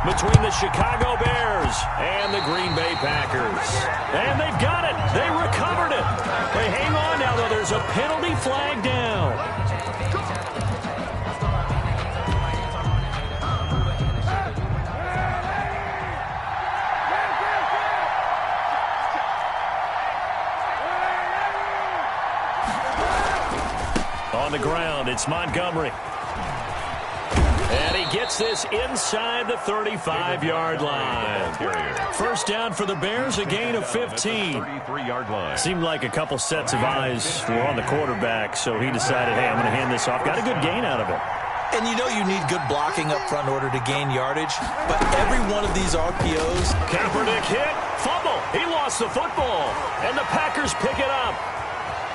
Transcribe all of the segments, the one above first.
between the Chicago Bears and the Green Bay Packers. And they've got it. They recovered it. They hang on now, though. There's a penalty flag down. On the ground, it's Montgomery. And he gets this inside the 35-yard line. First down for the Bears, a gain of 15. 33-yard line. Seemed like a couple sets of eyes were on the quarterback, so he decided, hey, I'm going to hand this off. Got a good gain out of it. And you know you need good blocking up front in order to gain yardage, but every one of these RPOs... Kaepernick hit, fumble. He lost the football, and the Packers pick it up.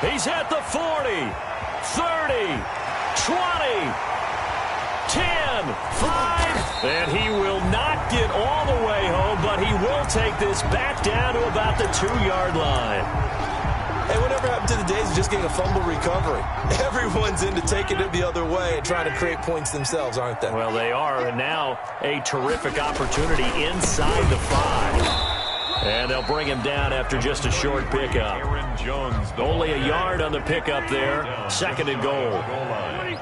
He's at the 40, 30, 20... 10, 5, and he will not get all the way home, but he will take this back down to about the 2-yard line. Hey, whatever happened to the days of just getting a fumble recovery? Everyone's into taking it the other way and trying to create points themselves, aren't they? Well, they are, and now a terrific opportunity inside the 5. And they'll bring him down after just a short pickup. Only a yard on the pickup there. Second and goal.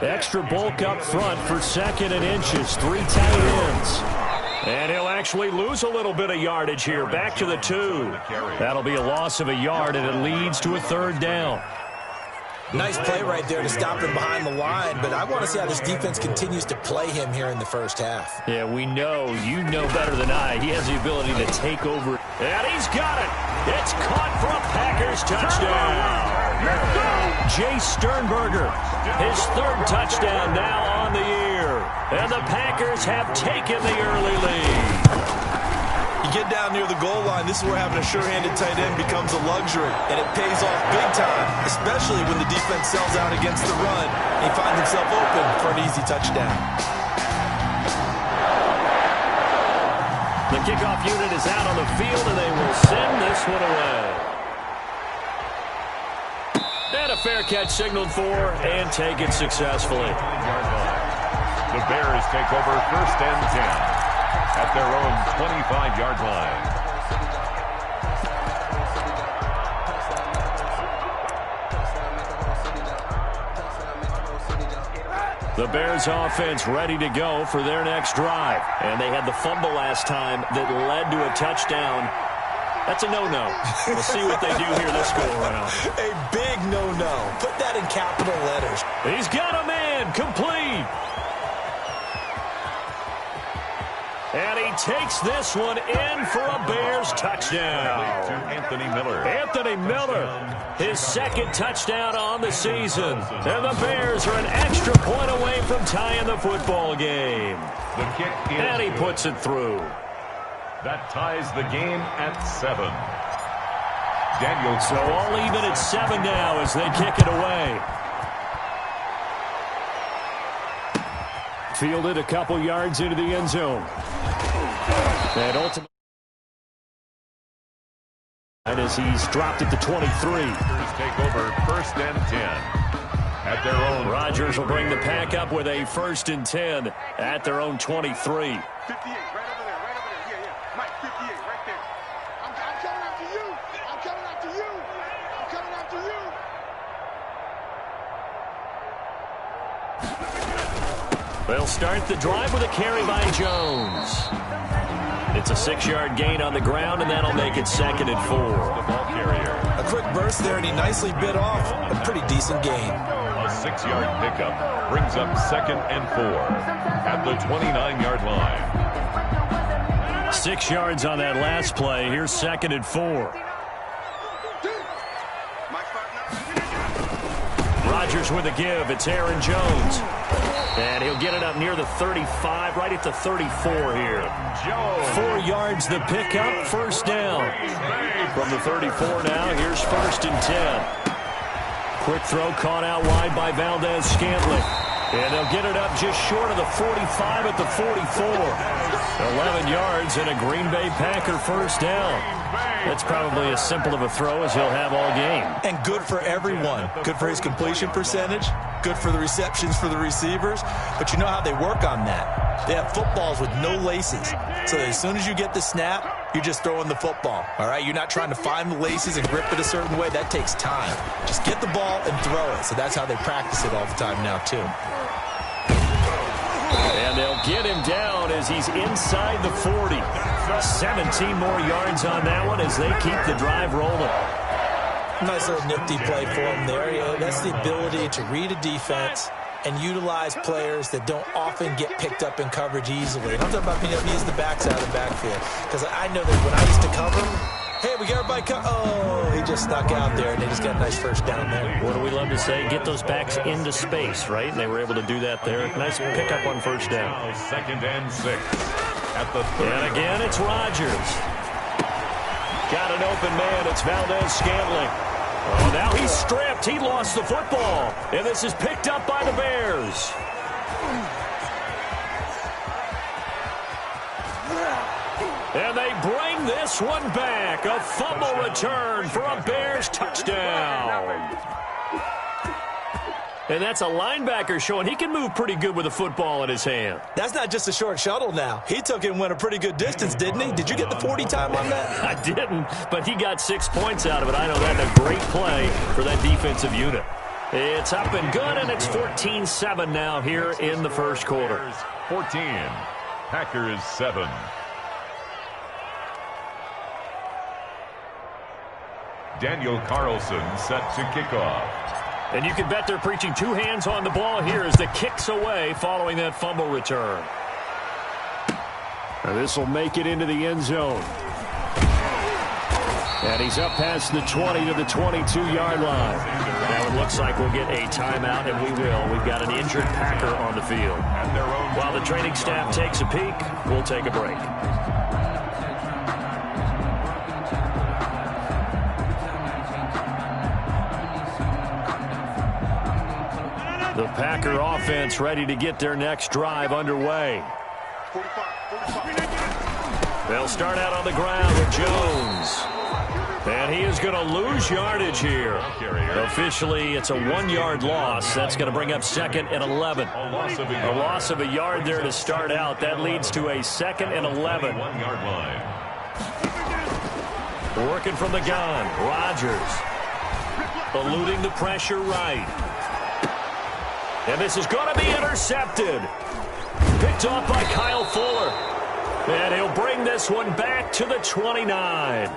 Extra bulk up front for second and inches. 3 tight ends. And he'll actually lose a little bit of yardage here. Back to the 2. That'll be a loss of a yard, and it leads to a third down. Nice play right there to stop him behind the line, but I want to see how this defense continues to play him here in the first half. Yeah, we know. You know better than I. He has the ability to take over. And he's got it. It's caught for a Packers touchdown. Jay Sternberger, his 3rd touchdown now on the year. And the Packers have taken the early lead. You get down near the goal line, this is where having a sure-handed tight end becomes a luxury, and it pays off big time, especially when the defense sells out against the run, and he finds himself open for an easy touchdown. The kickoff unit is out on the field, and they will send this one away. And a fair catch signaled for, and take it successfully. The Bears take over 1st and 10. At their own 25-yard line. The Bears offense ready to go for their next drive. And they had the fumble last time that led to a touchdown. That's a no-no. We'll see what they do here this go-around. A big no-no. Put that in capital letters. He's got a man. Complete. And he takes this one in for a Bears touchdown. To Anthony Miller. Anthony Miller, his 2nd touchdown on the season. And the Bears are an extra point away from tying the football game. The kick is and he puts it through. That ties the game at 7. Daniel. So all even at 7 now as they kick it away. Fielded a couple yards into the end zone. And ultimately, as he's dropped it to 23. Take over 1st and 10. At their own. Rodgers will bring the pack up with a 1st and 10 at their own 23. 58, right over there, right over there. Yeah. Mike, 58, right there. I'm coming after you. I'm coming after you. I'm coming after you. They'll start the drive with a carry by Jones. It's a 6-yard gain on the ground, and that'll make it 2nd and 4. The ball carrier. A quick burst there, and he nicely bit off a pretty decent gain. A 6-yard pickup brings up 2nd and 4 at the 29-yard line. 6 yards on that last play. Here's 2nd and 4. Rodgers with a give. It's Aaron Jones. And he'll get it up near the 35, right at the 34 here. 4 yards the pickup, 1st down. From the 34 now, here's 1st and 10. Quick throw caught out wide by Valdez-Scantling. And they'll get it up just short of the 45 at the 44. 11 yards and a Green Bay Packer 1st down. That's probably as simple of a throw as he'll have all game. And good for everyone. Good for his completion percentage. Good for the receptions for the receivers. But you know how they work on that. They have footballs with no laces. So as soon as you get the snap, you're just throwing the football, all right? You're not trying to find the laces and grip it a certain way. That takes time. Just get the ball and throw it. So that's how they practice it all the time now, too. And they'll get him down as he's inside the 40. 17 more yards on that one as they keep the drive rolling. Nice little nifty play for him there. Yeah, that's the ability to read a defense and utilize players that don't often get picked up in coverage easily. And I'm talking about being able to use the backs out of the backfield. Because I know that when I used to cover, hey, we got everybody oh, he just snuck out there, and they just got a nice first down there. What do we love to say? Get those backs into space, right? And they were able to do that there. Nice pickup on first down. Now 2nd and 6 at the 30. And again, it's Rodgers. Got an open man. It's Valdez-Scantling. Oh, now he's stripped. He lost the football. And this is picked up by the Bears. And they bring this one back. A fumble return for a Bears touchdown. And that's a linebacker showing he can move pretty good with a football in his hand. That's not just a short shuttle now. He took it and went a pretty good distance, didn't he? Did you get the 40 time on that? I didn't, but he got 6 points out of it. I know that's a great play for that defensive unit. It's up and good, and it's 14-7 now here in the first quarter. 14, Packers 7. Daniel Carlson set to kick off. And you can bet they're preaching 2 hands on the ball here as the kick's away following that fumble return. And this will make it into the end zone. And he's up past the 20 to the 22-yard line. Now it looks like we'll get a timeout, and we will. We've got an injured Packer on the field. While the training staff takes a peek, we'll take a break. The Packer offense ready to get their next drive underway. They'll start out on the ground with Jones. And he is going to lose yardage here. Officially, it's a 1-yard loss. That's going to bring up 2nd and 11. A loss of a yard there to start out. That leads to a 2nd and 11. 1-yard line. Working from the gun. Rodgers. Eluding the pressure right. And this is going to be intercepted. Picked off by Kyle Fuller. And he'll bring this one back to the 29.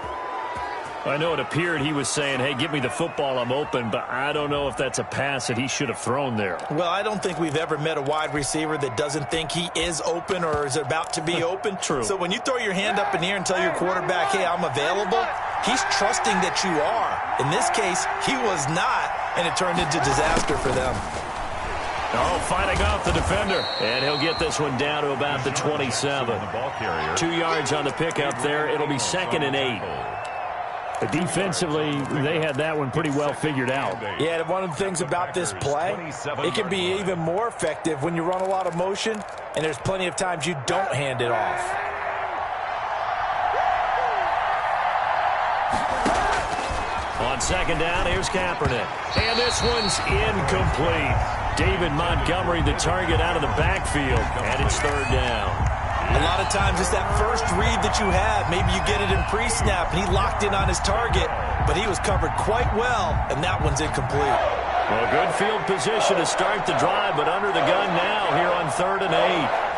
I know it appeared he was saying, hey, give me the football, I'm open, but I don't know if that's a pass that he should have thrown there. Well, I don't think we've ever met a wide receiver that doesn't think he is open or is about to be open. True. So when you throw your hand up in the air and tell your quarterback, hey, I'm available, he's trusting that you are. In this case, he was not, and it turned into disaster for them. Oh, fighting off the defender. And he'll get this one down to about the 27. 2 yards on the pickup there. It'll be 2nd and 8. Defensively, they had that one pretty well figured out. Yeah, and one of the things about this play, it can be even more effective when you run a lot of motion, and there's plenty of times you don't hand it off. On 2nd down, here's Kaepernick. And this one's incomplete. David Montgomery, the target out of the backfield, and it's 3rd down. A lot of times it's that first read that you have. Maybe you get it in pre-snap, and he locked in on his target, but he was covered quite well, and that one's incomplete. Well, good field position to start the drive, but under the gun now here on 3rd and 8.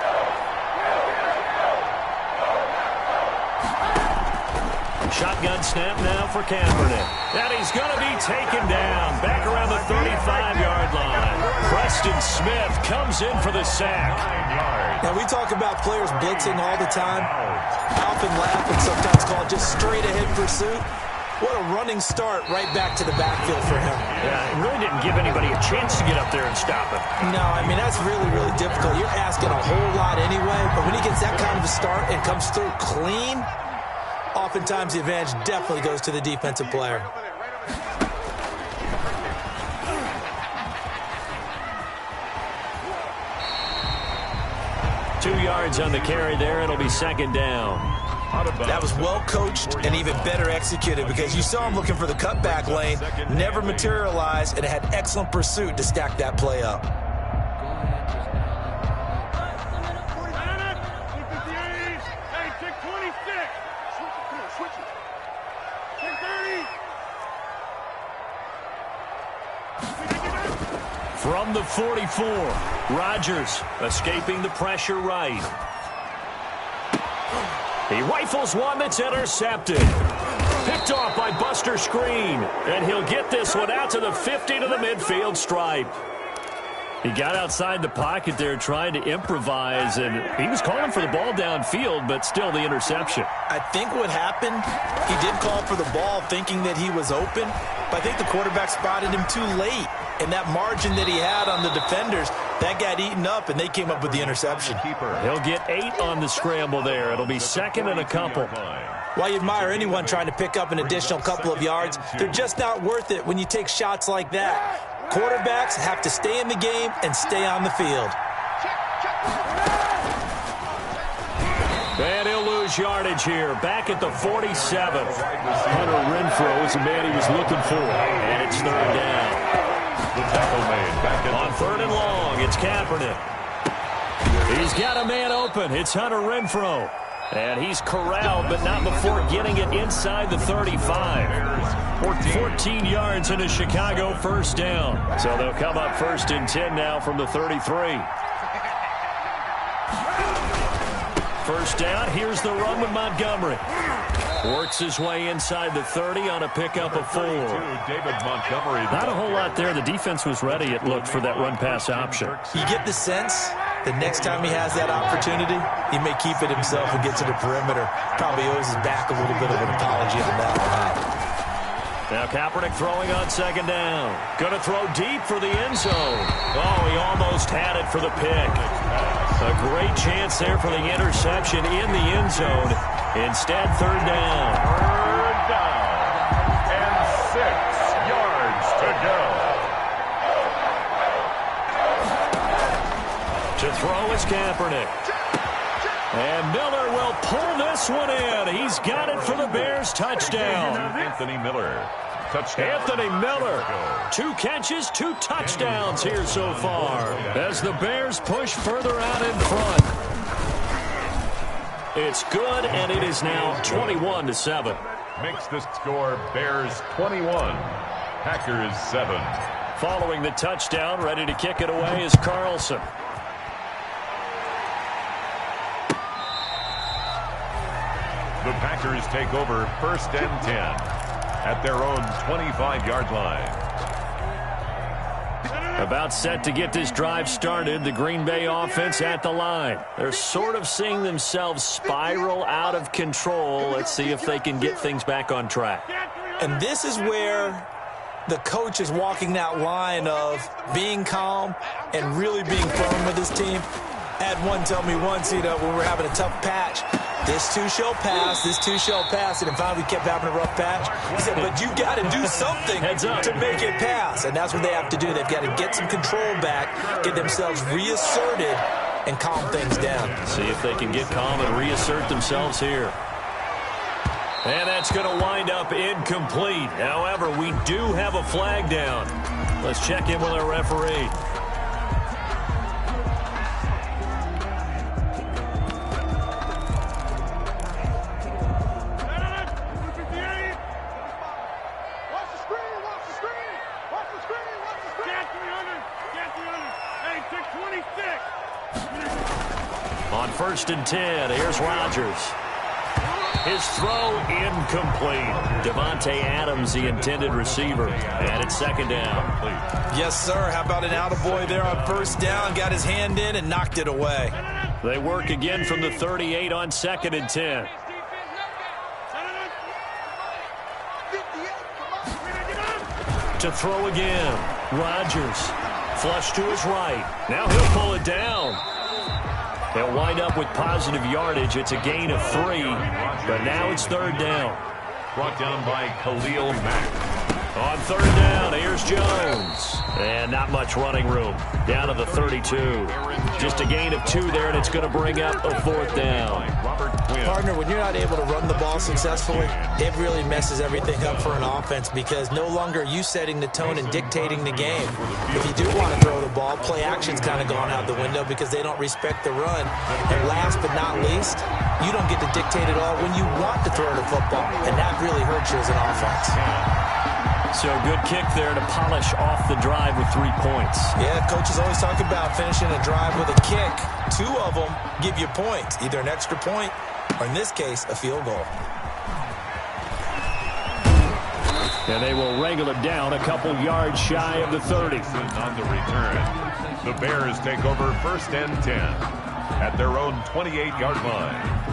Shotgun snap now for Kaepernick. And he's going to be taken down back around the 35-yard line. Preston Smith comes in for the sack. Now, we talk about players blitzing all the time. I often laugh and sometimes call it just straight-ahead pursuit. What a running start right back to the backfield for him. Yeah, it really didn't give anybody a chance to get up there and stop him. No, I mean, that's really, really difficult. You're asking a whole lot anyway, but when he gets that kind of a start and comes through clean, oftentimes the advantage definitely goes to the defensive player. Two yards on the carry there. It'll be 2nd down. That was well coached and even better executed because you saw him looking for the cutback lane, never materialized, and it had excellent pursuit to stack that play up. from the 44. Rodgers escaping the pressure right. He rifles one that's intercepted. Picked off by Buster Screen. And he'll get this one out to the 50 to the midfield stripe. He got outside the pocket there trying to improvise, and he was calling for the ball downfield, but still the interception. I think what happened, he did call for the ball thinking that he was open, but I think the quarterback spotted him too late. And that margin that he had on the defenders, that got eaten up, and they came up with the interception. He'll get 8 on the scramble there. It'll be second and a couple. While you admire anyone trying to pick up an additional couple of yards, they're just not worth it when you take shots like that. Quarterbacks have to stay in the game and stay on the field. And he'll lose yardage here. Back at the 47. Hunter Renfrow is the man he was looking for. And it's third down. The tackle made. Back on third and long, it's Kaepernick. He's got a man open. It's Hunter Renfrow. And he's corralled, but not before getting it inside the 35. 14 yards into Chicago first down. So they'll come up first and 10 now from the 33. First down, here's the run with Montgomery. Works his way inside the 30 on a pickup of 4. David Montgomery. Not a whole lot there. The defense was ready, it looked, for that run-pass option. You get the sense that next time he has that opportunity, he may keep it himself and get to the perimeter. Probably owes his back a little bit of an apology on that one. Now Kaepernick throwing on second down. Going to throw deep for the end zone. Oh, he almost had it for the pick. A great chance there for the interception in the end zone. Instead, third down. Third down. And 6 yards to go. To throw is Kaepernick. And Miller will pull this one in. He's got it for the Bears. Touchdown. Anthony Miller. Touchdown. Anthony Miller. 2 catches, 2 touchdowns here so far. As the Bears push further out in front. It's good, and it is now 21-7. Makes the score Bears 21, Packers 7. Following the touchdown, ready to kick it away is Carlson. The Packers take over first and 10 at their own 25-yard line. About set to get this drive started, the Green Bay offense at the line. They're sort of seeing themselves spiral out of control. Let's see if they can get things back on track. And this is where the coach is walking that line of being calm and really being firm with his team. I had one tell me once, when we were having a tough patch, this too shall pass, this too shall pass, and finally we kept having a rough patch. He said, but you got to do something to make it pass, and that's what they have to do. They've got to get some control back, get themselves reasserted, and calm things down. See if they can get calm and reassert themselves here. And that's going to wind up incomplete. However, we do have a flag down. Let's check in with our referee. On first and 10, here's Rodgers. His throw incomplete. Devontae Adams, the intended receiver. And it's second down. Yes, sir. How about an attaboy there on first down? Got his hand in and knocked it away. They work again from the 38 on second and 10. To throw again. Rodgers. Flush to his right. Now he'll pull it down. They'll wind up with positive yardage. It's a gain of 3, but now it's third down. Brought down by Khalil Mack. On third down, here's Jones. And not much running room. Down to the 32. Just a gain of 2 there, and it's going to bring up a fourth down. Partner, when you're not able to run the ball successfully, it really messes everything up for an offense because no longer are you setting the tone and dictating the game. If you do want to throw the ball, play action's kind of gone out the window because they don't respect the run. And last but not least, you don't get to dictate it all when you want to throw the football, and that really hurts you as an offense. So good kick there to polish off the drive with 3 points. Yeah, coaches always talk about finishing a drive with a kick. 2 of them give you points, either an extra point or, in this case, a field goal. And they will wrangle it down a couple yards shy of the 30. On the return, the Bears take over 1st and 10 at their own 28-yard line.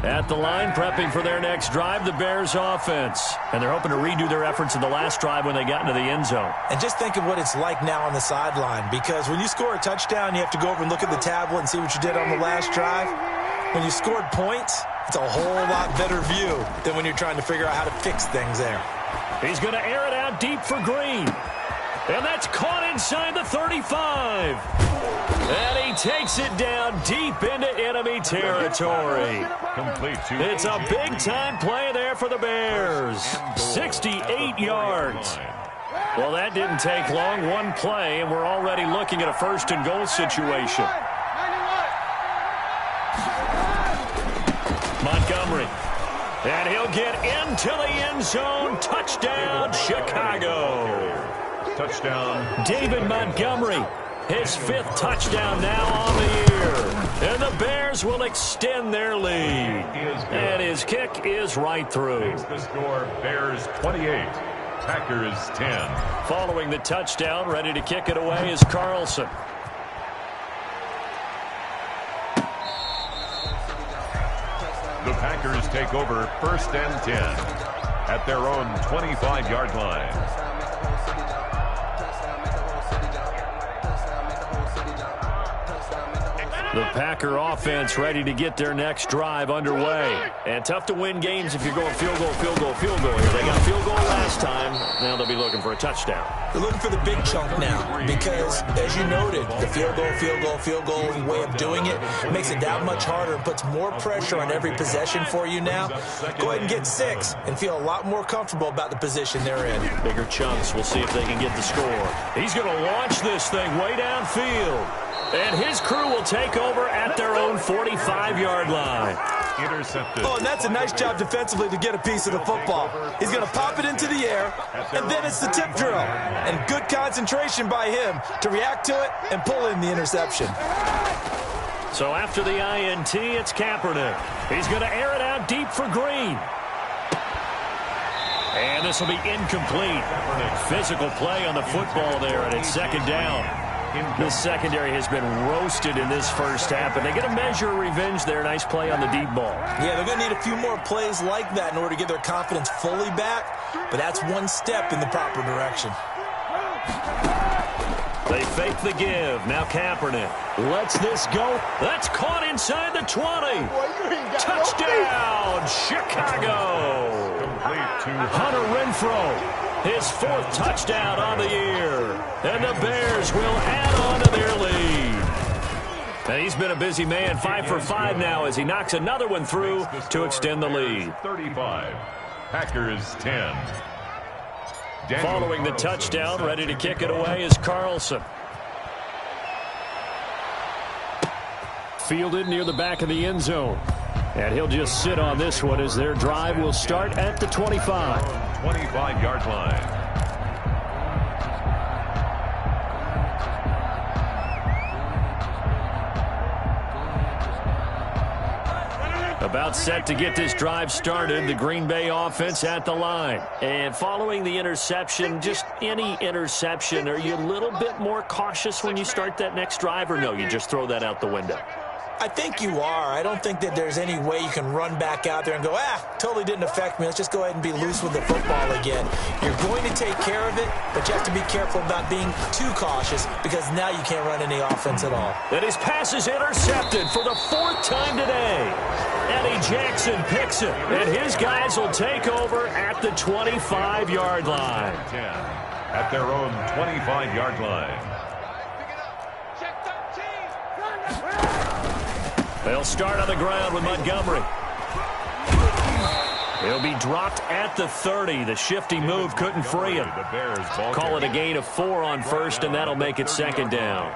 At the line, prepping for their next drive, the Bears offense. And they're hoping to redo their efforts in the last drive when they got into the end zone. And just think of what it's like now on the sideline, because when you score a touchdown, you have to go over and look at the tablet and see what you did on the last drive. When you scored points, it's a whole lot better view than when you're trying to figure out how to fix things there. He's going to air it out deep for Green. And that's caught inside the 35. And he takes it down deep into enemy territory. Complete to It's a big-time play there for the Bears. 68 yards. Well, that didn't take long. One play, and we're already looking at a 1st and goal situation. Montgomery. And he'll get into the end zone. Touchdown, Chicago. touchdown. David Montgomery, his 5th touchdown now on the year. And the Bears will extend their lead. And his kick is right through. Makes the score Bears 28, Packers 10. Following the touchdown, ready to kick it away is Carlson. The Packers take over 1st and 10 at their own 25-yard line. The Packer offense ready to get their next drive underway. And tough to win games if you're going field goal, field goal, field goal here. They got a field goal last time. Now they'll be looking for a touchdown. They're looking for the big chunk now because, as you noted, the field goal way of doing it makes it that much harder and puts more pressure on every possession for you now. Go ahead and get 6 and feel a lot more comfortable about the position they're in. Bigger chunks. We'll see if they can get the score. He's going to launch this thing way downfield. And his crew will take over at their own 45-yard line. Intercepted. Oh, and that's a nice job defensively to get a piece of the football. He's going to pop it into the air, and then it's the tip drill. And good concentration by him to react to it and pull in the interception. So after the INT, it's Kaepernick. He's going to air it out deep for Green. And this will be incomplete. Physical play on the football there, and it's 2nd down. This secondary has been roasted in this first half, and they get a measure of revenge there. Nice play on the deep ball. Yeah, they're going to need a few more plays like that in order to get their confidence fully back, but that's one step in the proper direction. They fake the give. Now Kaepernick lets this go. That's caught inside the 20. Touchdown, Chicago. Hunter Renfrow. His 4th touchdown on the year. And the Bears will add on to their lead. And he's been a busy man, 5 for 5 now as he knocks another one through to extend the lead. 35, Packers 10. Following the touchdown, ready to kick it away is Carlson. Fielded near the back of the end zone. And he'll just sit on this one as their drive will start at the 25. 25-yard line. About set to get this drive started, the Green Bay offense at the line. And following the interception, just any interception, are you a little bit more cautious when you start that next drive, or no, you just throw that out the window? I think you are. I don't think that there's any way you can run back out there and go, totally didn't affect me. Let's just go ahead and be loose with the football again. You're going to take care of it, but you have to be careful about being too cautious because now you can't run any offense at all. And his pass is intercepted for the 4th time today. Eddie Jackson picks it, and his guys will take over at the 25-yard line. 10 at their own 25-yard line. They'll start on the ground with Montgomery. He'll be dropped at the 30. The shifty move couldn't free him. Call it a gain of 4 on 1st, and that'll make it 2nd down.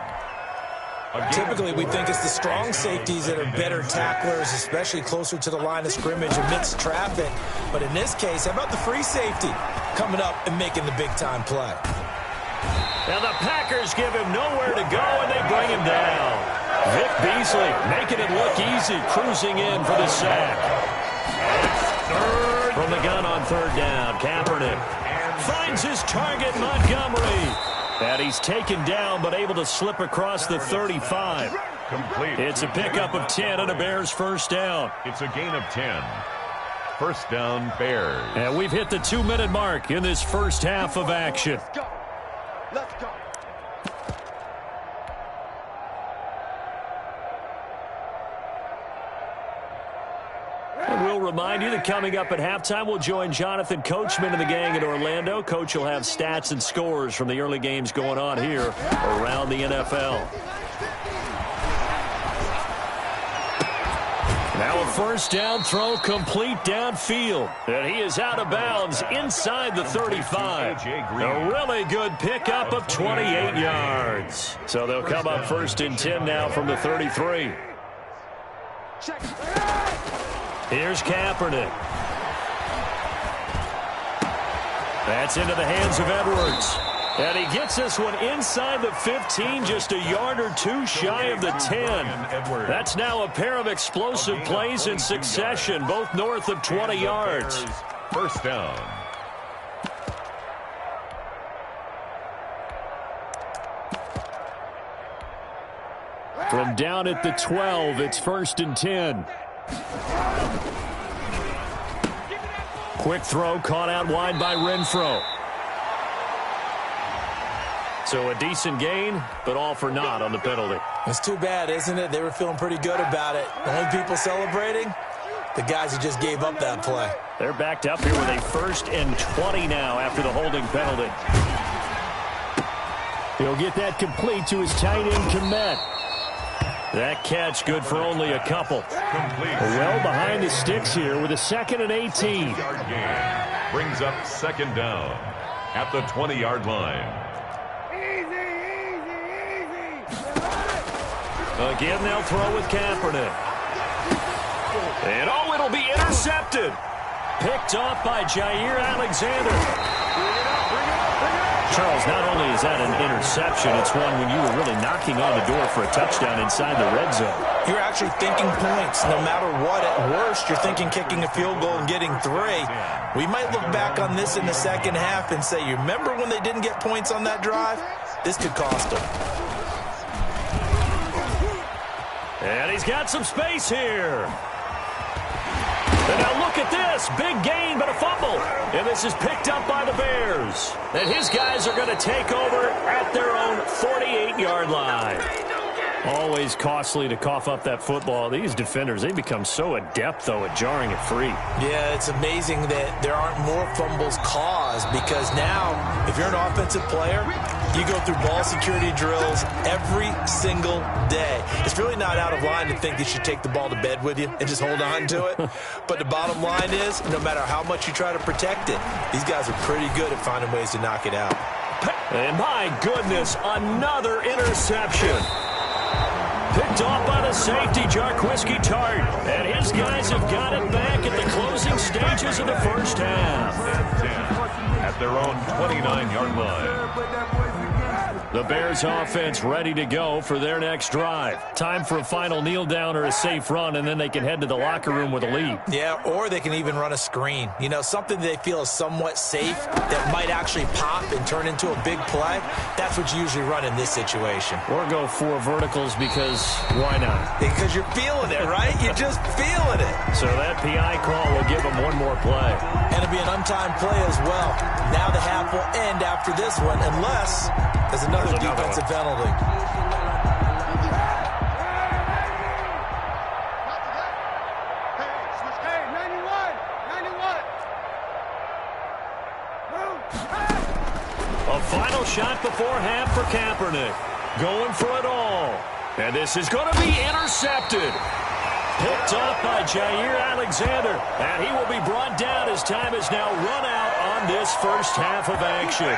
Typically, we think it's the strong safeties that are better tacklers, especially closer to the line of scrimmage amidst traffic. But in this case, how about the free safety coming up and making the big-time play? Now the Packers give him nowhere to go, and they bring him down. Vic Beasley making it look easy, cruising in for the sack. From the gun on third down, Kaepernick finds his target, Montgomery. And he's taken down, but able to slip across the 35. Complete. It's a pickup of 10 and a Bears first down. It's a gain of 10. First down, Bears. And we've hit the 2-minute mark in this first half of action. Let's go. Let's go. And we'll remind you that coming up at halftime, we'll join Jonathan Coachman and the gang in Orlando. Coach will have stats and scores from the early games going on here around the NFL. Now a first down throw complete downfield. And he is out of bounds inside the 35. A really good pickup of 28 yards. So they'll come up first and 10 now from the 33. Here's Kaepernick. That's into the hands of Edwards. And he gets this one inside the 15, just a yard or two shy of the 10. That's now a pair of explosive plays in succession, both north of 20 yards. First down. From down at the 12, it's first and 10. Quick throw caught out wide by Renfro. So a decent gain, but all for naught on the penalty. It's too bad, isn't it? They were feeling pretty good about it. The only people celebrating, the guys who just gave up that play. They're backed up here with a first and 20 now after the holding penalty. He'll get that complete to his tight end, Kmet. That catch good for only a couple. Well behind the sticks here with a 2nd and 18. Yard gain brings up second down at the 20-yard line. Again, they'll throw with Kaepernick. And it'll be intercepted. Picked off by Jair Alexander. Charles, not only is that an interception, it's one when you were really knocking on the door for a touchdown inside the red zone. You're actually thinking points. No matter what, at worst, you're thinking kicking a field goal and getting 3. We might look back on this in the second half and say, you remember when they didn't get points on that drive? This could cost them. And he's got some space here. And now look at this. Big gain, but a fumble. And this is picked up by the Bears. And his guys are going to take over at their own 48-yard line. Always costly to cough up that football. These defenders, they become so adept, though, at jarring it free. Yeah, it's amazing that there aren't more fumbles caused because now, if you're an offensive player, you go through ball security drills every single day. It's really not out of line to think that you should take the ball to bed with you and just hold on to it. But the bottom line is, no matter how much you try to protect it, these guys are pretty good at finding ways to knock it out. And my goodness, another interception. Picked off by the safety, Jarquiski Tart. And his guys have got it back at the closing stages of the first half. At their own 29-yard line. The Bears offense ready to go for their next drive. Time for a final kneel down or a safe run, and then they can head to the locker room with a lead. Yeah, or they can even run a screen. You know, something they feel is somewhat safe that might actually pop and turn into a big play. That's what you usually run in this situation. Or go 4 verticals because why not? Because you're feeling it, right? You're just feeling it. So that PI call will give them one more play. And it'll be an untimed play as well. Now the half will end after this one unless there's another defensive penalty. Hey, 91. A final shot before half for Kaepernick. Going for it all. And this is going to be intercepted. Picked off by Jair Alexander. And he will be brought down as time is now run out on this first half of action.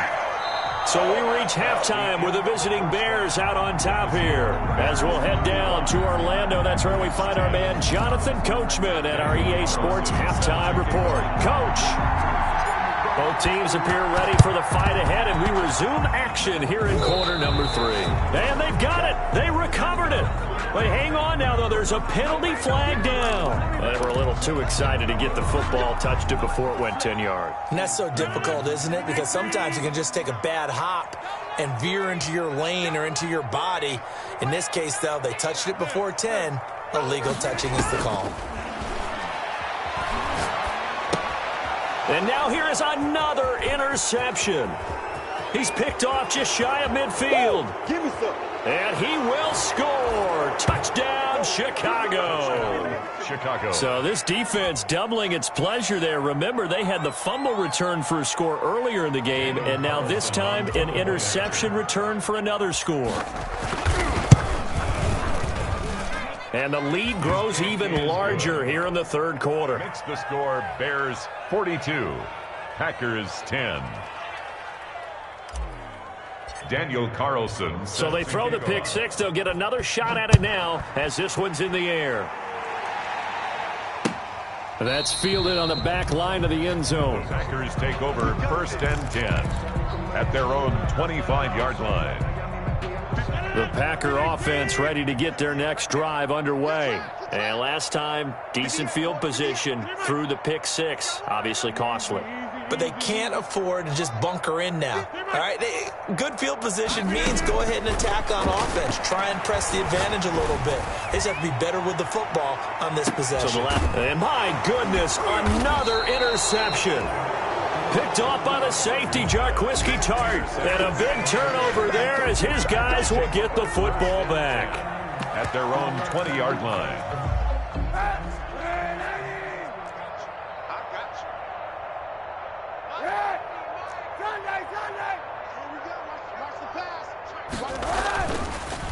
So we reach halftime with the visiting Bears out on top here. As we'll head down to Orlando, that's where we find our man Jonathan Coachman at our EA Sports Halftime Report. Coach, both teams appear ready for the fight ahead, and we resume action here in quarter number 3. And they've got it. They recovered it. But hang on now, though. There's a penalty flag down. They were a little too excited to get the football, touched it before it went 10 yards. And that's so difficult, isn't it? Because sometimes you can just take a bad hop and veer into your lane or into your body. In this case, though, they touched it before 10. Illegal touching is the call. And now here is another interception. He's picked off just shy of midfield. Give me some. And he will score. Touchdown, Chicago. So this defense doubling its pleasure there. Remember, they had the fumble return for a score earlier in the game, and now this time an interception return for another score. And the lead grows even larger here in the third quarter. Makes the score Bears 42, Packers 10. Daniel Carlson. So they throw the pick six. They'll get another shot at it now as this one's in the air. That's fielded on the back line of the end zone. The Packers take over 1st and 10 at their own 25-yard line. The Packer offense ready to get their next drive underway. And last time, decent field position through the pick six. Obviously costly. But they can't afford to just bunker in now. All right, good field position means go ahead and attack on offense. Try and press the advantage a little bit. They just have to be better with the football on this possession. To the left. And my goodness, another interception. Picked off by the safety, Jarquiski Tart. And a big turnover there as his guys will get the football back. At their own 20-yard line.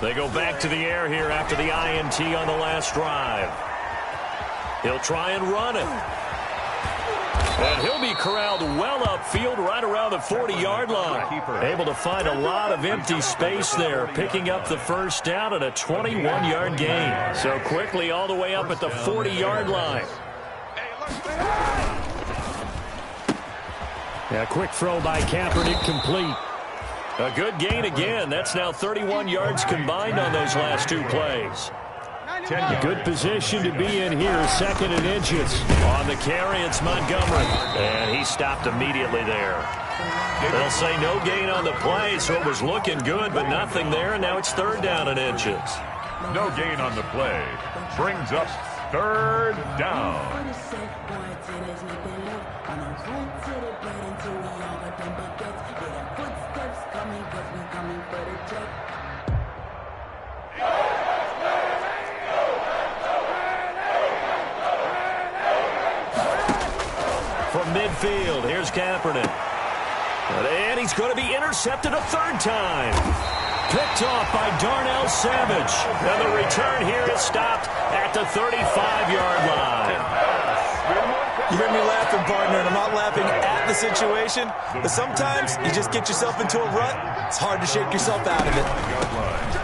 They go back to the air here after the INT on the last drive. He'll try and run it. And he'll be corralled well upfield right around the 40-yard line. Able to find a lot of empty space there, picking up the first down at a 21-yard gain. So quickly all the way up at the 40-yard line. A quick throw by Kaepernick complete. A good gain again. That's now 31 yards combined on those last two plays. A good position to be in here, 2nd and inches. On the carry, it's Montgomery. And he stopped immediately there. They'll say no gain on the play, so it was looking good, but nothing there, and now it's 3rd down and inches. No gain on the play. Brings up 3rd down. From midfield, here's Kaepernick. And he's going to be intercepted a 3rd time. Picked off by Darnell Savage. And the return here is stopped at the 35-yard line. You hear me laughing, partner, and I'm not laughing at the situation, but sometimes you just get yourself into a rut. It's hard to shake yourself out of it.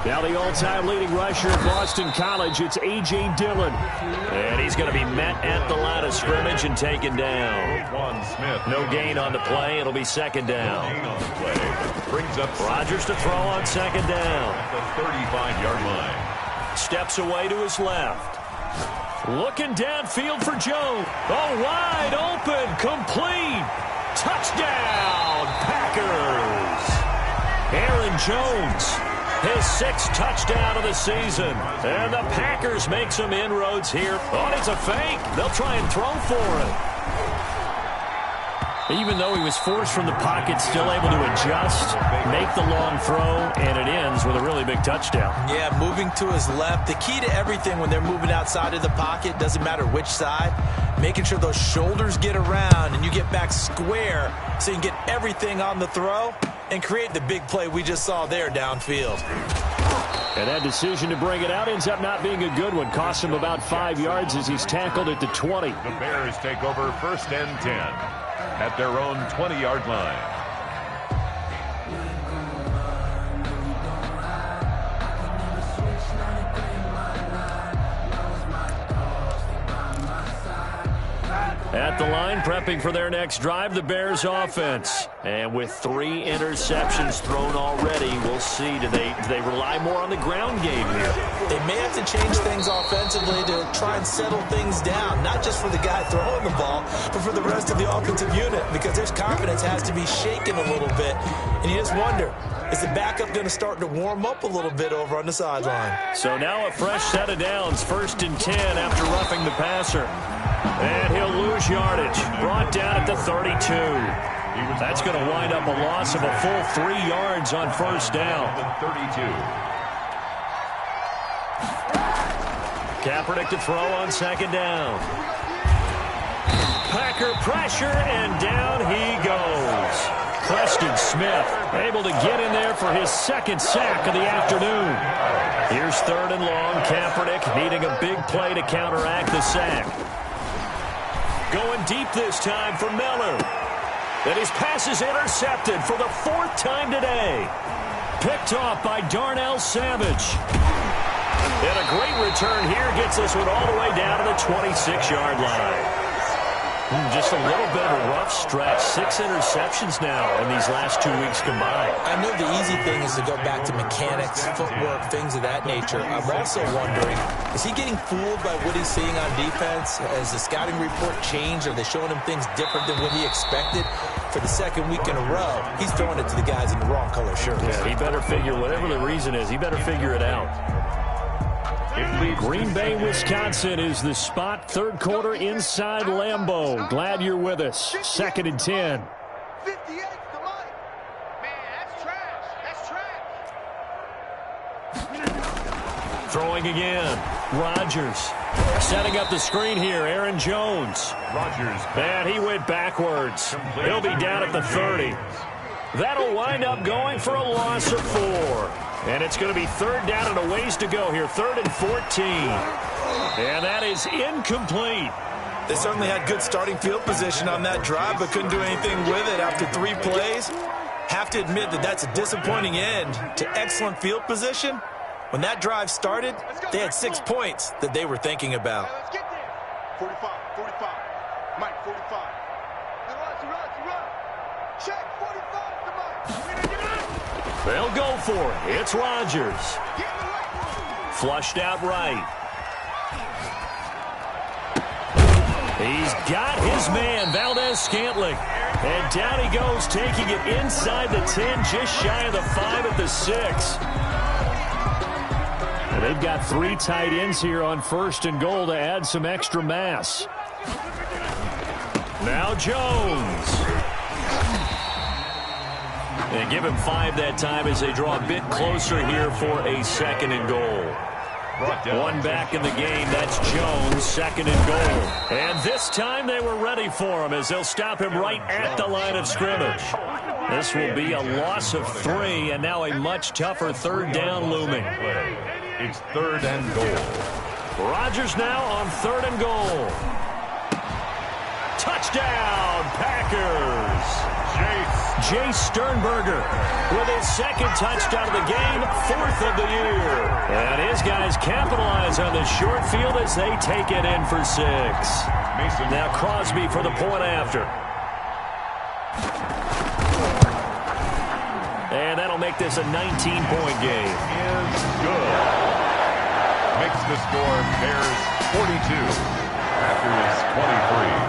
Now the all-time leading rusher at Boston College, it's A.J. Dillon. And he's going to be met at the line of scrimmage and taken down. No gain on the play. It'll be 2nd down. Brings up Rodgers to throw on 2nd down. the 35-yard line. Steps away to his left. Looking downfield for Jones. Oh, wide open, complete. Touchdown, Packers. Aaron Jones, his 6th touchdown of the season. And the Packers make some inroads here. Oh, it's a fake. They'll try and throw for it. Even though he was forced from the pocket, still able to adjust, make the long throw, and it ends with a really big touchdown. Yeah, moving to his left. The key to everything when they're moving outside of the pocket, doesn't matter which side, making sure those shoulders get around and you get back square so you can get everything on the throw and create the big play we just saw there downfield. And that decision to bring it out ends up not being a good one. Costs him about 5 yards as he's tackled at the 20. The Bears take over 1st and 10 at their own 20-yard line. At the line, prepping for their next drive, the Bears offense. And with 3 interceptions thrown already, we'll see. Do they rely more on the ground game here? They may have to change things offensively to try and settle things down, not just for the guy throwing the ball, but for the rest of the offensive unit, because their confidence has to be shaken a little bit. And you just wonder, is the backup going to start to warm up a little bit over on the sideline? So now a fresh set of downs, 1st and 10 after roughing the passer. And he'll lose yardage. Brought down at the 32. That's going to wind up a loss of a full 3 yards on 1st down. 32. Kaepernick to throw on 2nd down. Packer pressure, and down he goes. Preston Smith able to get in there for his 2nd sack of the afternoon. Here's 3rd and long. Kaepernick needing a big play to counteract the sack. Going deep this time for Miller. And his pass is intercepted for the 4th time today. Picked off by Darnell Savage. And a great return here gets this one all the way down to the 26-yard line. Just a little bit of a rough stretch. 6 interceptions now in these last 2 weeks combined. I know the easy thing is to go back to mechanics, footwork, things of that nature. I'm also wondering, is he getting fooled by what he's seeing on defense? Has the scouting report changed? Are they showing him things different than what he expected? For the 2nd week in a row, he's throwing it to the guys in the wrong color shirts. Yeah, he better figure, whatever the reason is, he better figure it out. Green Bay, Wisconsin is the spot. 3rd quarter inside Lambeau. Glad you're with us. 2nd and 10. 58 to Mike. Man, that's trash. That's trash. Throwing again. Rodgers setting up the screen here. Aaron Jones. Rodgers. And he went backwards. He'll be down at the 30. That'll wind up going for a loss of 4. And it's going to be 3rd down and a ways to go here. 3rd and 14. And that is incomplete. They certainly had good starting field position on that drive, but couldn't do anything with it after 3 plays. Have to admit that that's a disappointing end to excellent field position. When that drive started, they had 6 points that they were thinking about. Let's get there. 45, 45. Mike, 45. Run. Check, 45 to Mike. They'll go for it. It's Rodgers. Flushed out right. He's got his man, Valdez-Scantling. And down he goes, taking it inside the 10, just shy of the 5 at the 6. And they've got 3 tight ends here on 1st and goal to add some extra mass. Now Jones. And give him 5 that time as they draw a bit closer here for a 2nd and goal. 1 back in the game. That's Jones, 2nd and goal. And this time they were ready for him as they'll stop him right at the line of scrimmage. This will be a loss of 3 and now a much tougher 3rd down looming. It's 3rd and goal. Rodgers now on 3rd and goal. Touchdown, Packers. Jay Sternberger with his 2nd touchdown of the game, 4th of the year. And his guys capitalize on the short field as they take it in for 6. Now Crosby for the point after. And that'll make this a 19-point game. Is good. Makes the score Bears 42 after his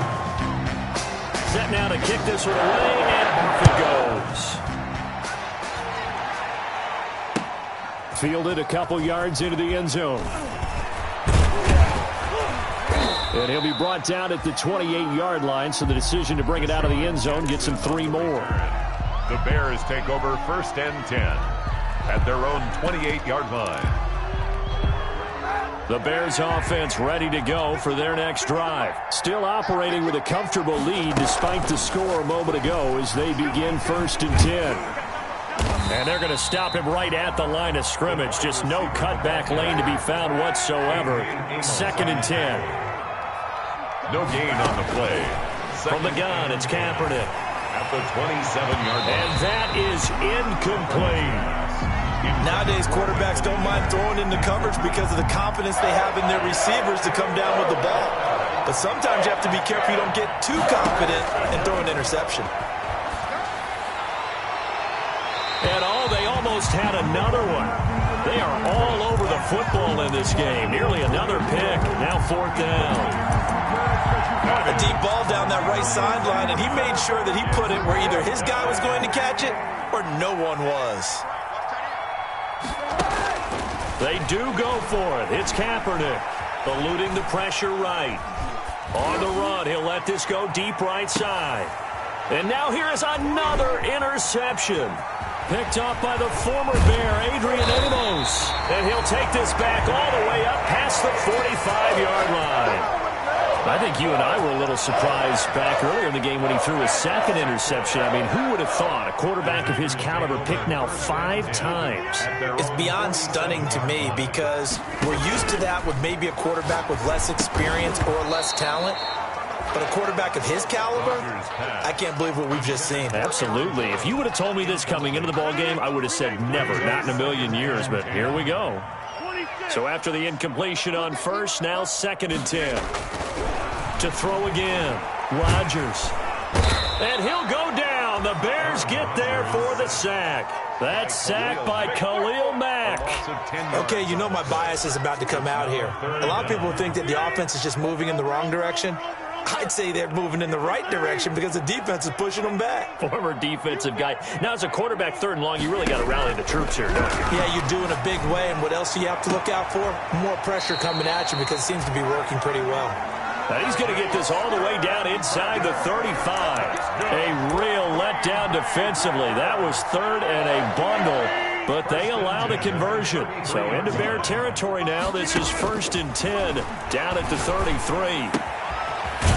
23. Set now to kick this one away, and off it goes. Fielded a couple yards into the end zone. And he'll be brought down at the 28-yard line, so the decision to bring it out of the end zone gets him 3 more. The Bears take over 1st and 10 at their own 28-yard line. The Bears offense ready to go for their next drive. Still operating with a comfortable lead despite the score a moment ago as they begin 1st and 10. And they're going to stop him right at the line of scrimmage. Just no cutback lane to be found whatsoever. 2nd and 10. No gain on the play. From the gun, it's Kaepernick. At the 27-yard line. And that is incomplete. Nowadays, quarterbacks don't mind throwing into coverage because of the confidence they have in their receivers to come down with the ball. But sometimes you have to be careful you don't get too confident and throw an interception. And they almost had another one. They are all over the football in this game. Nearly another pick. Now 4th down. A deep ball down that right sideline, and he made sure that he put it where either his guy was going to catch it or no one was. They do go for it. It's Kaepernick eluding the pressure right. On the run, he'll let this go deep right side. And now here is another interception. Picked up by the former Bear, Adrian Amos. And he'll take this back all the way up past the 45-yard line. I think you and I were a little surprised back earlier in the game when he threw his second interception. I mean, who would have thought a quarterback of his caliber picked now 5 times? It's beyond stunning to me because we're used to that with maybe a quarterback with less experience or less talent. But a quarterback of his caliber, I can't believe what we've just seen. Absolutely. If you would have told me this coming into the ball game, I would have said never, not in a million years. But here we go. So after the incompletion on first, now 2nd and 10. To throw again, Rodgers. And he'll go down. The Bears get there for the sack. That's sacked by Khalil Mack. Okay, you know my bias is about to come out here. A lot of people think that the offense is just moving in the wrong direction. I'd say they're moving in the right direction because the defense is pushing them back. Former defensive guy. Now, as a quarterback 3rd and long, you really got to rally the troops here, don't you? Yeah, you do in a big way. And what else do you have to look out for? More pressure coming at you because it seems to be working pretty well. And he's going to get this all the way down inside the 35. A real letdown defensively. That was 3rd and a bundle, but they allow the conversion. So into Bear territory now. This is 1st and 10 down at the 33.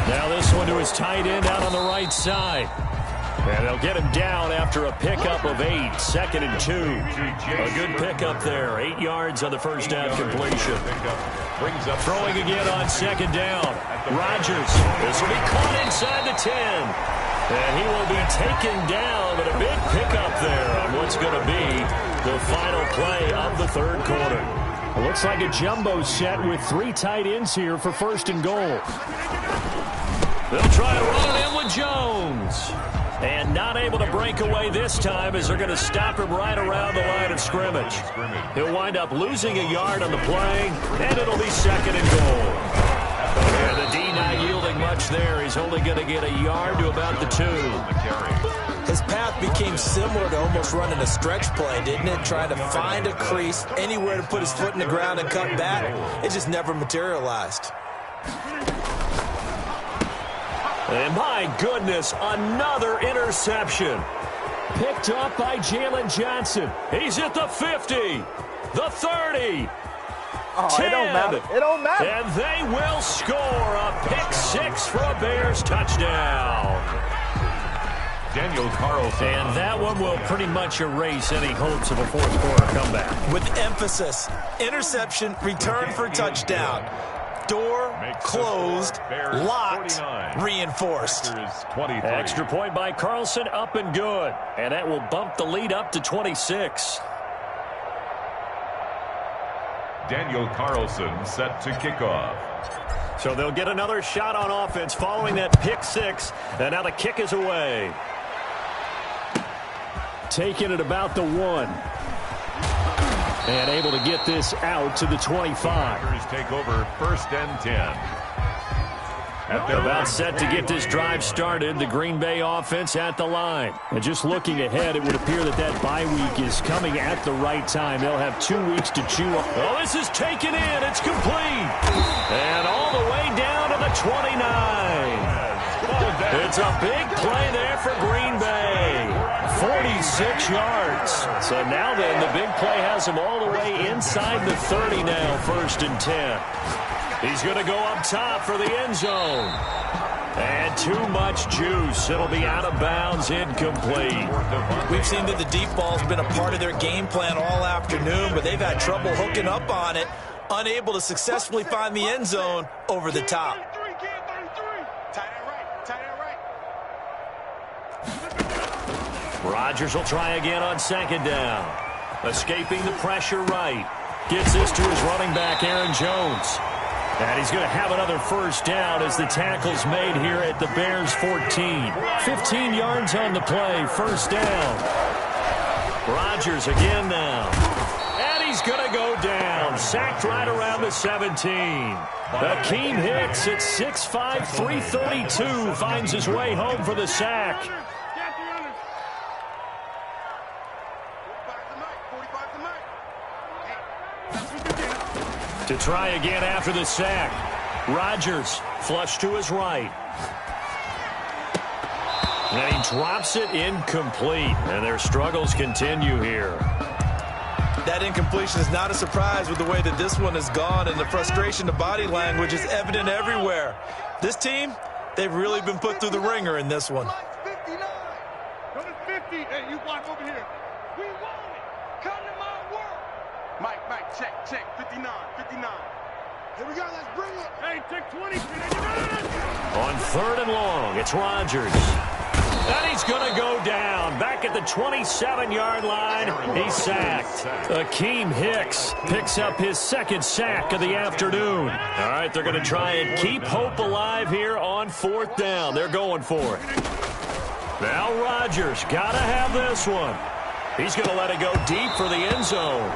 Now this one to his tight end out on the right side. And they'll get him down after a pickup of 8. 2nd and 2. A good pickup there. 8 yards on the first down completion. Throwing again on 2nd down. Rodgers. This will be caught inside the 10. And he will be taken down, but a big pickup there on what's going to be the final play of the 3rd quarter. It looks like a jumbo set with 3 tight ends here for 1st and goal. They'll try to run it in with Jones. And not able to break away this time as they're going to stop him right around the line of scrimmage. He'll wind up losing a yard on the play, and it'll be 2nd and goal. And the D not yielding much there. He's only going to get a yard to about the 2. His path became similar to almost running a stretch play, didn't it? Trying to find a crease, anywhere to put his foot in the ground and cut back. It just never materialized. And my goodness, another interception. Picked up by Jalen Johnson. He's at the 50, the 30, 10. It don't matter. It don't matter. And they will score a pick 6 for a Bears touchdown. Daniel Carlson. And that one will pretty much erase any hopes of a 4th quarter comeback. With emphasis, interception, return for touchdown. Door closed, locked, reinforced. Extra point by Carlson, up and good. And that will bump the lead up to 26. Daniel Carlson set to kick off. So they'll get another shot on offense following that pick 6. And now the kick is away. Taking it about the 1. And able to get this out to the 25. Packers take over 1st and 10. About set to get this drive started. The Green Bay offense at the line. And just looking ahead, it would appear that bye week is coming at the right time. They'll have 2 weeks to chew up. Oh, this is taken in. It's complete. And all the way down to the 29. It's a big play there for Green Bay. 46 yards. So now then, the big play has him all the way inside the 30 now, 1st and 10. He's going to go up top for the end zone. And too much juice. It'll be out of bounds, incomplete. We've seen that the deep ball's been a part of their game plan all afternoon, but they've had trouble hooking up on it, unable to successfully find the end zone over the top. Rodgers will try again on 2nd down. Escaping the pressure right. Gets this to his running back, Aaron Jones. And he's going to have another first down as the tackle's made here at the Bears 14. 15 yards on the play, first down. Rodgers again now. And he's going to go down. Sacked right around the 17. Akeem Hicks at 6'5", 332 finds his way home for the sack. To try again after the sack. Rodgers flush to his right. And he drops it incomplete. And their struggles continue here. That incompletion is not a surprise with the way that this one has gone, and the frustration, the body language is evident everywhere. This team, they've really been put through the ringer in this one. Number 50. Hey, you block over here. We want it. Come to my work. Mike, check. 59. Here we go, let's bring it. Hey, take 20. On third and long, it's Rodgers. And he's going to go down. Back at the 27-yard line, he's sacked. Akeem Hicks picks up his second sack of the afternoon. All right, they're going to try and keep hope alive here on fourth down. They're going for it. Now Rodgers got to have this one. He's going to let it go deep for the end zone.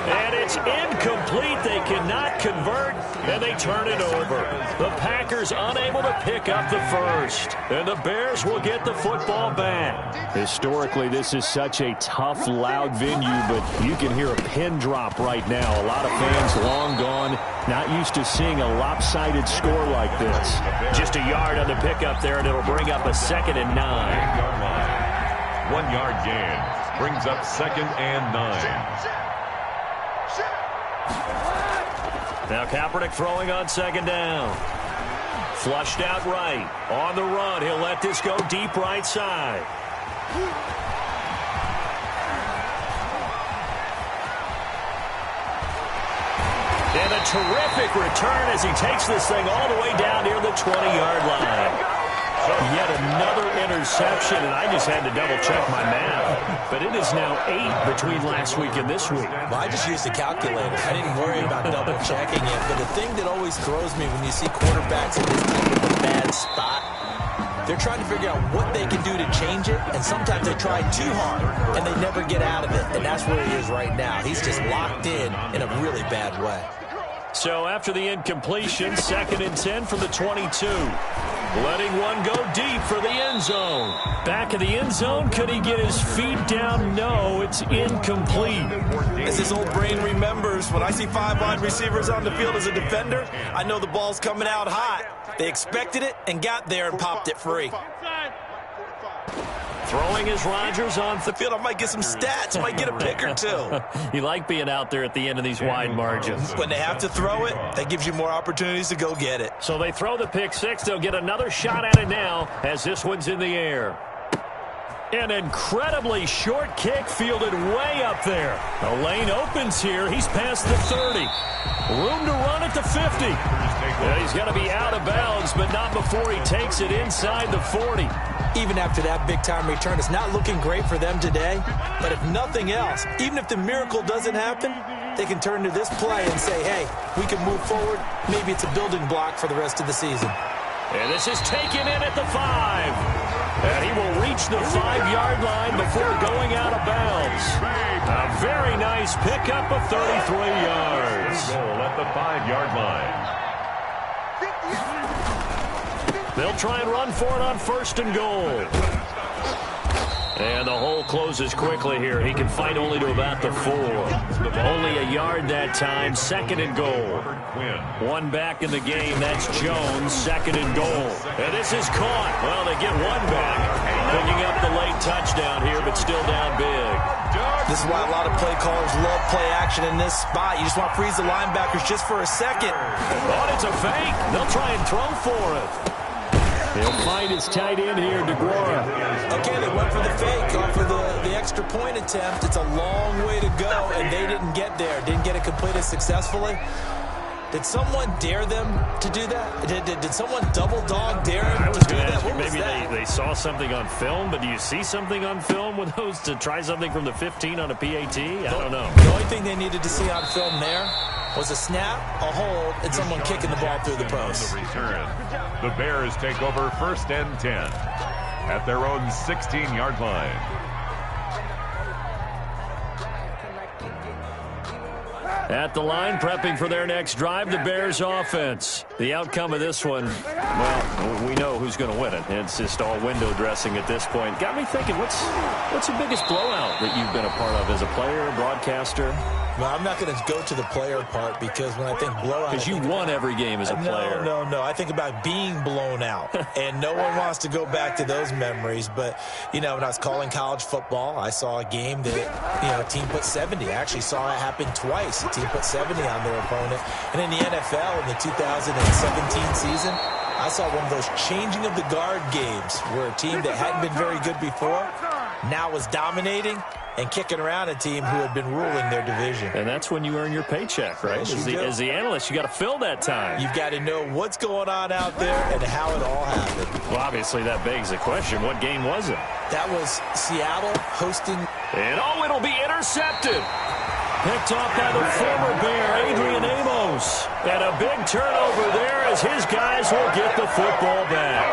And it's incomplete. They cannot convert, and they turn it over. The Packers unable to pick up the first, and the Bears will get the football back. Historically, this is such a tough, loud venue, but you can hear a pin drop right now. A lot of fans long gone, not used to seeing a lopsided score like this. Just a yard on the pickup there, and it'll bring up a 2nd and 9. 1 yard gain brings up 2nd and 9. Now Kaepernick throwing on 2nd down. Flushed out right. On the run. He'll let this go deep right side. And a terrific return as he takes this thing all the way down near the 20-yard line. Yet another interception, and I just had to double-check my math. But it is now 8 between last week and this week. Well, I just used a calculator. I didn't worry about double-checking it. But the thing that always throws me when you see quarterbacks in this type of a bad spot, they're trying to figure out what they can do to change it, and sometimes they try too hard, and they never get out of it. And that's where he is right now. He's just locked in a really bad way. So after the incompletion, 2nd and 10 from the 22. Letting one go deep for the end zone. Back of the end zone, could he get his feet down? No, it's incomplete. As his old brain remembers, when I see 5 wide receivers on the field as a defender, I know the ball's coming out hot. They expected it and got there and popped it free. Throwing his Rodgers on the field. I might get some stats. Might get a pick or two. You like being out there at the end of these wide margins. When they have to throw it, that gives you more opportunities to go get it. So they throw the pick 6. They'll get another shot at it now as this one's in the air. An incredibly short kick fielded way up there. The lane opens here. He's past the 30. Room to run at the 50. Yeah, he's got to be out of bounds, but not before he takes it inside the 40. Even after that big-time return, it's not looking great for them today. But if nothing else, even if the miracle doesn't happen, they can turn to this play and say, hey, we can move forward. Maybe it's a building block for the rest of the season. And this is taken in at the 5. And he will reach the 5-yard line before going out of bounds. A very nice pickup of 33 yards. Goal at the 5-yard line. They'll try and run for it on 1st and goal. And the hole closes quickly here. He can fight only to about the 4. Only a yard that time. 2nd and goal. 1 back in the game. That's Jones. 2nd and goal. And this is caught. Well, they get 1 back. Picking up the late touchdown here, but still down big. This is why a lot of play callers love play action in this spot. You just want to freeze the linebackers just for a second. Oh, it's a fake. They'll try and throw for it. He'll find his tight end here, DeGuara. Okay, they went for the fake off of the extra point attempt. It's a long way to go, and they didn't get there. Didn't get it completed successfully. Did someone dare them to do that? Did someone double dog dare them I was to do going to that? ask you, What was maybe that? they saw something on film, but do you see something on film with those to try something from the 15 on a PAT? I don't know. The only thing they needed to see on film there was a snap, a hold, and someone kicking the ball through the post. The Bears take over 1st and 10 at their own 16-yard line. At the line, prepping for their next drive, the Bears offense. The outcome of this one, well, we know who's going to win it. It's just all window dressing at this point. Got me thinking, what's the biggest blowout that you've been a part of as a player, broadcaster? Well, I'm not going to go to the player part because when I think blowout... Because you won every game as a player. No. I think about being blown out. And no one wants to go back to those memories. But, when I was calling college football, I saw a game that, a team put 70. I actually saw it happen twice. A team put 70 on their opponent. And in the NFL, in the 2017 season, I saw one of those changing of the guard games where a team that hadn't been very good before now was dominating and kicking around a team who had been ruling their division. And that's when you earn your paycheck, right? Yes, as the analyst, you got to fill that time. You've got to know what's going on out there and how it all happened. Well, obviously that begs the question, what game was it? That was Seattle hosting. And it'll be intercepted. Picked off by the former Bear, Adrian Amos. And a big turnover there as his guys will get the football back.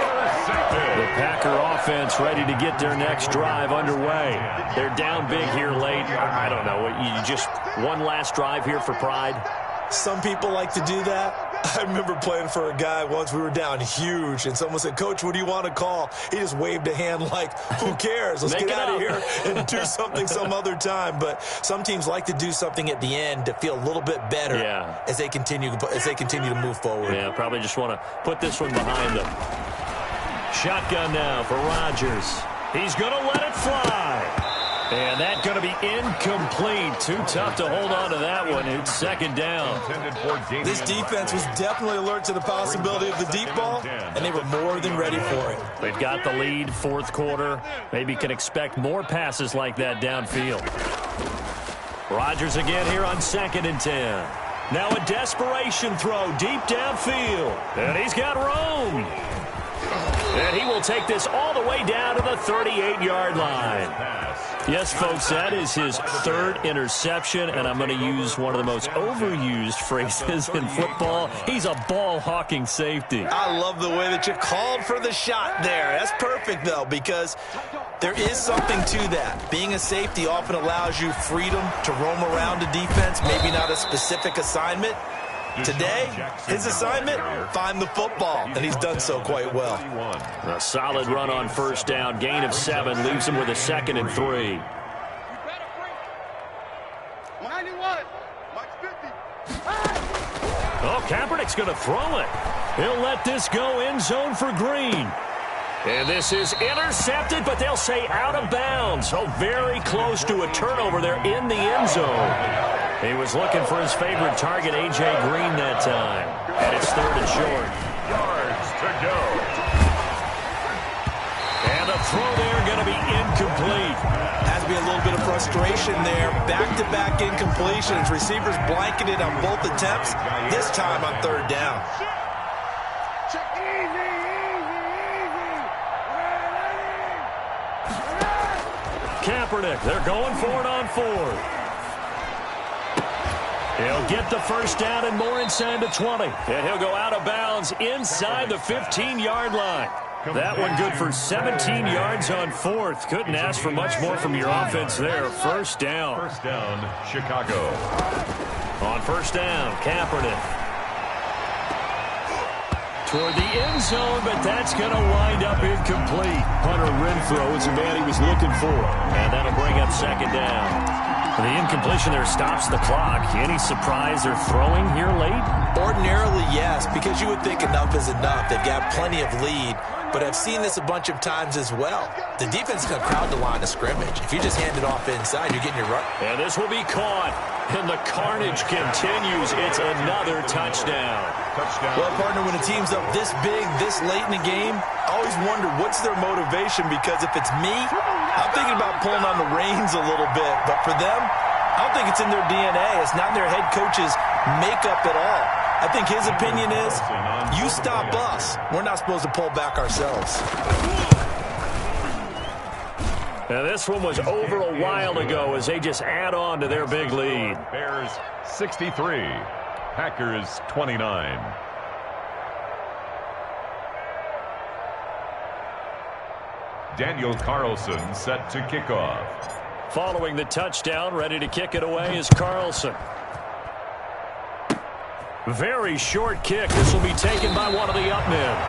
The Packer offense ready to get their next drive underway. They're down big here late. I don't know. You just one last drive here for pride? Some people like to do that. I remember playing for a guy once. We were down huge, and someone said, "Coach, what do you want to call?" He just waved a hand like, who cares? Let's get out of here and do something some other time. But some teams like to do something at the end to feel a little bit better as they continue to move forward. Yeah, probably just want to put this one behind them. Shotgun now for Rodgers. He's going to let it fly. And that's going to be incomplete. Too tough to hold on to that one. It's 2nd down. This defense was definitely alert to the possibility of the deep ball, and they were more than ready for it. They've got the lead, 4th quarter. Maybe can expect more passes like that downfield. Rodgers again here on 2nd and 10. Now a desperation throw deep downfield. And he's got room. And he will take this all the way down to the 38-yard line. Yes, folks, that is his 3rd interception, and I'm going to use one of the most overused phrases in football. He's a ball-hawking safety. I love the way that you called for the shot there. That's perfect, though, because there is something to that. Being a safety often allows you freedom to roam around a defense, maybe not a specific assignment. Today, his assignment, find the football, and he's done so quite well. A solid run on 1st down. Gain of 7 leaves him with a 2nd and 3. 91, Mike 50. Oh, Kaepernick's going to throw it. He'll let this go end zone for Green. And this is intercepted, but they'll say out of bounds. So very close to a turnover there in the end zone. He was looking for his favorite target, A.J. Green, that time. And it's 3rd and short. Yards to go. And the throw there going to be incomplete. Has to be a little bit of frustration there. Back-to-back incompletions. Receivers blanketed on both attempts. This time on 3rd down. Kaepernick, they're going for it on 4th. He'll get the 1st down and more inside the 20. And he'll go out of bounds inside the 15-yard line. That one good for 17 yards on 4th. Couldn't ask for much more from your offense there. 1st down. 1st down, Chicago. On 1st down, Kaepernick. Toward the end zone, but that's going to wind up incomplete. Hunter Renfrow is the man he was looking for. And that'll bring up 2nd down. The incompletion there stops the clock. Any surprise they're throwing here late? Ordinarily, yes, because you would think enough is enough. They've got plenty of lead, but I've seen this a bunch of times as well. The defense is going to crowd the line of scrimmage. If you just hand it off inside, you're getting your run. And this will be caught. And the carnage continues. It's another touchdown. Well, partner, when a team's up this big, this late in the game, I always wonder what's their motivation, because if it's me, I'm thinking about pulling on the reins a little bit. But for them, I don't think it's in their DNA. It's not in their head coach's makeup at all. I think his opinion is, you stop us. We're not supposed to pull back ourselves. Now this one was over a while ago as they just add on to their big lead. Bears 63, Packers 29. Daniel Carlson set to kick off. Following the touchdown, ready to kick it away is Carlson. Very short kick. This will be taken by one of the up men.